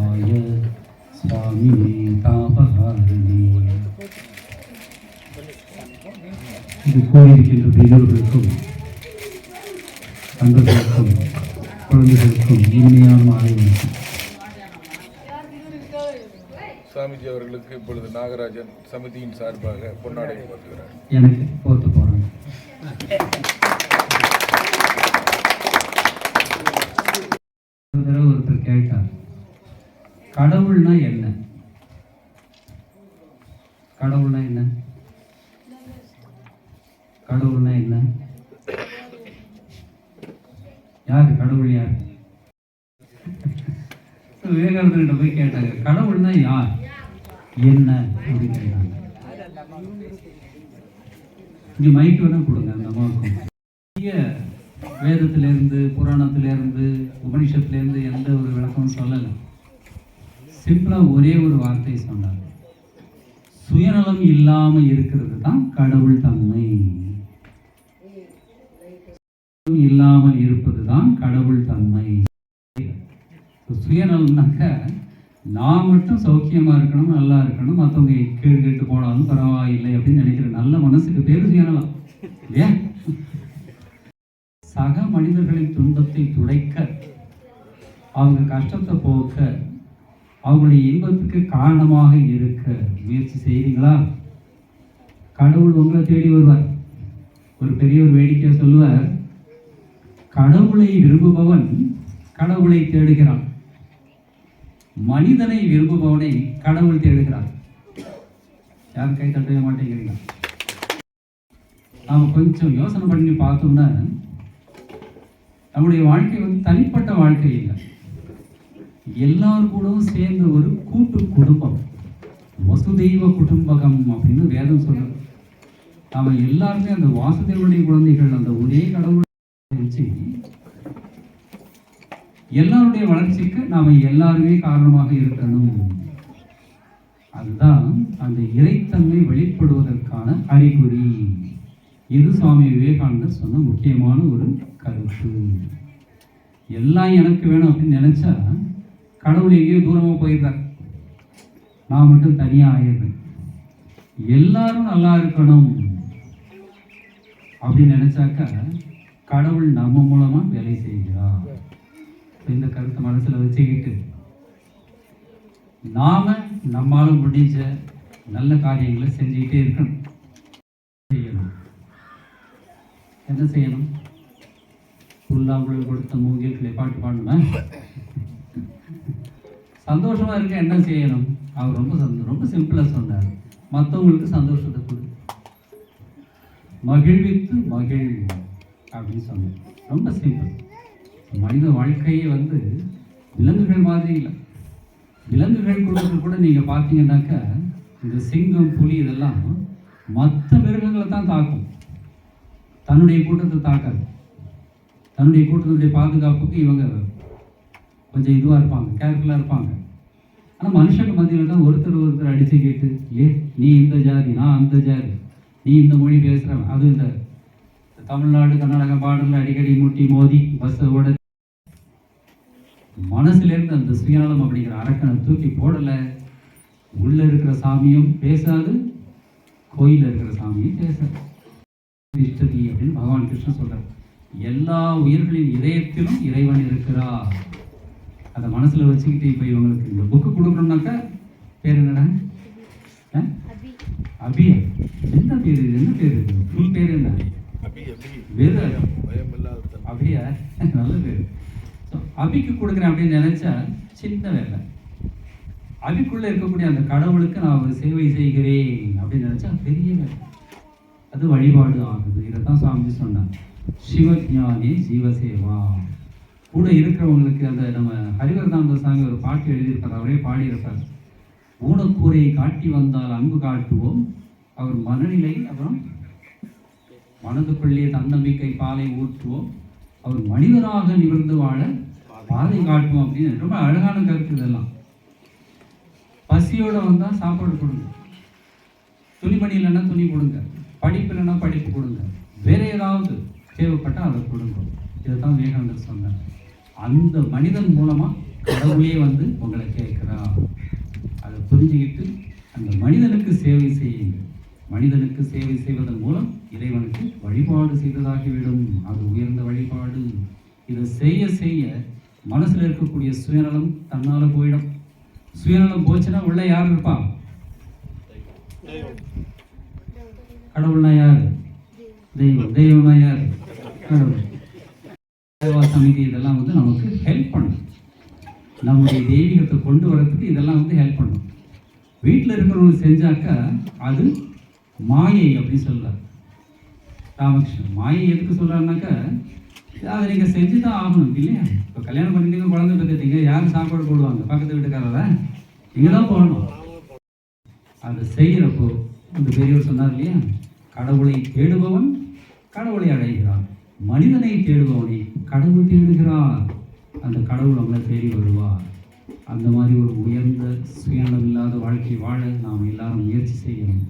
சிவாய சுவாமியே தாபஹாரிணி. இது கூறியிருக்கின்ற பெரியோர்களுக்கும் அன்பர்களுக்கும் குழந்தைகளுக்கும் இனிமையான மாலை வணக்கம். சாமிஜி அவர்களுக்கு இப்பொழுது நாகராஜன் சமிதியின் சார்பாக பொன்னாடை போட்டுகிறார். எனக்கு போட்டு போறாங்க. ஒரு தடவை ஒருத்தர் கேட்டார், கடவுள்னா என்ன? கடவுள்னா என்ன? கடவுள்னா என்ன? யாரு கடவுள்? யார்? விவேகானந்தர்கிட்ட போய் கேட்டாங்க, கடவுள்னா யார், என்ன அப்படின்னு கேட்டாங்க. இங்க மைக்கு வேணா கொடுங்க அந்த அம்மாவுக்கும். வேதத்திலேருந்து புராணத்திலேருந்து உபனிஷத்துலேருந்து எந்த ஒரு விளக்கமும் சொல்லலை. சிம்பிளாக ஒரே ஒரு வார்த்தை சொன்னார், சுயநலம் இல்லாமல் இருக்கிறது தான் கடவுள் தன்மை. இல்லாமல் இருப்பது தான் கடவுள் தன்மை. சுயநலம்னாக்க நான் மட்டும் சௌக்கியமாக இருக்கணும், நல்லா இருக்கணும், மற்றவங்க கேடு கேட்டு போனாலும் பரவாயில்லை அப்படின்னு நினைக்கிற நல்ல மனசுக்கு பேர் சுயநலம் இல்லையா? சக மனிதர்களின் துன்பத்தை துடைக்க, அவங்க கஷ்டத்தை போக்க, அவங்களுடைய இன்பத்துக்கு காரணமாக இருக்க முயற்சி செய்கிறீங்களா? கடவுள் உங்களை தேடி வருவார். ஒரு பெரிய ஒரு வேடிக்கையை சொல்லுவார், கடவுளை விரும்புபவன் கடவுளை தேடுகிறான், மனிதனை விரும்புபவனை கடவுள் தேடுகிறான். யாரும் கை தட்டவே மாட்டேங்கிறீங்க. நாம் கொஞ்சம் யோசனை பண்ணி பார்த்தோம்னா நம்முடைய வாழ்க்கை தனிப்பட்ட வாழ்க்கை இல்லை, எல்லாரும் கூடவும் சேர்ந்த ஒரு கூட்டு குடும்பம். வசுதெய்வ குடும்பகம் அப்படின்னு வேதம் சொல்றது. நாம எல்லாருமே அந்த வாசுதேவனுடைய குழந்தைகள். அந்த ஒரே கடவுள் வச்சு எல்லாருடைய வளர்ச்சிக்கு நாம எல்லாருமே காரணமாக இருக்கணும். அதுதான் அந்த இறைத்தன்மை வெளிப்படுவதற்கான அறிகுறி. இது சுவாமி விவேகானந்தர் சொன்ன முக்கியமான ஒரு கருத்து. எல்லாம் எனக்கு வேணும் அப்படின்னு நினைச்சா கடவுள் எங்கேயோ தூரமாக போயிடுறார், நான் மட்டும் தனியாக ஆயிடுறேன். எல்லாரும் நல்லா இருக்கணும் அப்படின்னு நினைச்சாக்கா கடவுள் நம்ம மூலமா வேலை செய்கிறார். இந்த கருத்தை மனசுல வச்சுக்கிட்டு நாம நம்மால முடிஞ்ச நல்ல காரியங்களை செஞ்சுக்கிட்டே இருக்கணும். என்ன செய்யணும்? புல்லாங்குழல் கொடுத்த மூங்கில்களை பாட்டு பாடணும். சந்தோஷமா இருக்க என்ன செய்யணும்? அவர் ரொம்ப சிம்பிளா சொன்னார், மற்றவங்களுக்கு சந்தோஷத்தை கொடு, மகிழ்வித்து மகிழ் அப்படின்னு சொன்னார். ரொம்ப சிம்பிள். மனித வாழ்க்கையே விலங்குகள் மாதிரி இல்லை. விலங்குகள் கூட நீங்க பார்த்தீங்கன்னாக்கா இந்த சிங்கம், புலி இதெல்லாம் மற்ற மிருகங்களை தான் தாக்கும், தன்னுடைய கூட்டத்தை தாக்காது. தன்னுடைய கூட்டத்துடைய பாதுகாப்புக்கு இவங்க கொஞ்சம் இதுவாக இருப்பாங்க, கேர்ஃபுல்லாக இருப்பாங்க. ஆனால் மனுஷங்க மத்தியில் தான் ஒருத்தர் அடித்து கேட்டு, நீ இந்த ஜாதி, நான் அந்த ஜாதி, நீ இந்த மொழி பேசுகிறவன். அதுவும் இந்த தமிழ்நாடு கர்நாடகா பார்டரில் அடிக்கடி முட்டி மோதி பஸ்ஸோட மனசுலேருந்து அந்த சுயநலம் அப்படிங்கிற அரக்கனை தூக்கி போடலை. உள்ளே இருக்கிற சாமியும் பேசாது, கோயிலில் இருக்கிற சாமியும் பேசாது. இஷ்டதி அப்படின்னு பகவான் கிருஷ்ணன் சொல்றார். எல்லா உயிர்களின் இதயத்திலும் இறைவன் இருக்கிறார். அதை மனசுல வச்சுக்கிட்டு இப்போ இவங்களுக்கு இந்த புக்கு கொடுக்கணும்னாக்கா பேர் என்னடா? அபியா? என்ன பேரு? என்ன பேரு? ஃபுல் பேர் என்ன? வேறு அபியா? நல்ல பேரு. அபிக்கு கொடுக்குறேன் அப்படின்னு நினைச்சா சின்ன வேலை. அபிக்குள்ள இருக்கக்கூடிய அந்த கடவுளுக்கு நான் ஒரு சேவை செய்கிறேன் அப்படின்னு நினைச்சா பெரிய வேலை. அது வழிபாடு ஆகுது. இதைத்தான் சுவாமி சொன்னார், சிவஞானி ஜீவசேவா. கூட இருக்கிறவங்களுக்கு அந்த நம்ம ஹரிவர்தாந்த சாமி ஒரு பாட்டு எழுதியிருப்பார், அவரே பாடியிருப்பார். ஊனக்கூரையை காட்டி வந்தால் அன்பு காட்டுவோம், அவர் மனநிலை அப்புறம் மனதுக்குள்ளே தன்னம்பிக்கை பாலை ஊற்றுவோம், அவர் மனிதராக நிமிர்ந்து வாழ பாதை காட்டுவோம் அப்படின்னு ரொம்ப அழகான கருத்து. இதெல்லாம் பசியோட வந்தால் சாப்பாடு கொடுங்க, துணிமணி இல்லைன்னா துணி கொடுங்க, படிப்பு இல்லைன்னா படிப்பு கொடுங்க, வேற ஏதாவது தேவைப்பட்டால் அதை கொடுங்க. இதைத்தான் விவேகானந்தர் சொன்னார். அந்த மனிதன் மூலமாக கடவுளே வந்து உங்களை கேட்கிறார். அதை புரிஞ்சுக்கிட்டு அந்த மனிதனுக்கு சேவை செய்யுங்க. மனிதனுக்கு சேவை செய்வதன் மூலம் இறைவனுக்கு வழிபாடு செய்ததாகிவிடும். அது உயர்ந்த வழிபாடு. இதை செய்ய செய்ய மனசுல இருக்கக்கூடிய சுயநலம் தன்னால போயிடும். சுயநலம் போச்சுன்னா உள்ள யார் இருப்பா? கடவுள்னா யார்? தெய்வம். தெய்வம்னா யார்? கடவுள். சேவா சமிதி இதெல்லாம் வந்து நமக்கு ஹெல்ப் பண்ணும். நம்முடைய தெய்வீகத்தை கொண்டு வரதுக்கு இதெல்லாம் வந்து ஹெல்ப் பண்ணும். வீட்டில் இருக்கிறவங்க செஞ்சாக்கா அது மாயை அப்படின்னு சொல்றார் ராமகிருஷ்ணன். மாயை எதுக்கு சொல்றாருனாக்கா, அதை நீங்கள் செஞ்சு தான் ஆகணும் இல்லையா? இப்போ கல்யாணம் பண்ணிட்டீங்க, குழந்தை பெற்றுட்டீங்க, யாரும் சாப்பாடு போடுவாங்க? பக்கத்து வீட்டுக்காரரா? நீங்கள் தான் போடணும். அதை செய்கிறப்போ அந்த பெரியவர் சொன்னார் இல்லையா, கடவுளை தேடுபவன் கடவுளை அடைகிறான், மனிதனை தேடுபவனை கடவுள் தேடுகிறார். அந்த கடவுள் நம்மளை தேடி வருவார். அந்த மாதிரி ஒரு உயர்ந்த சுயநலம் இல்லாத வாழ்க்கை வாழ நாம் எல்லாரும் முயற்சி செய்யணும்.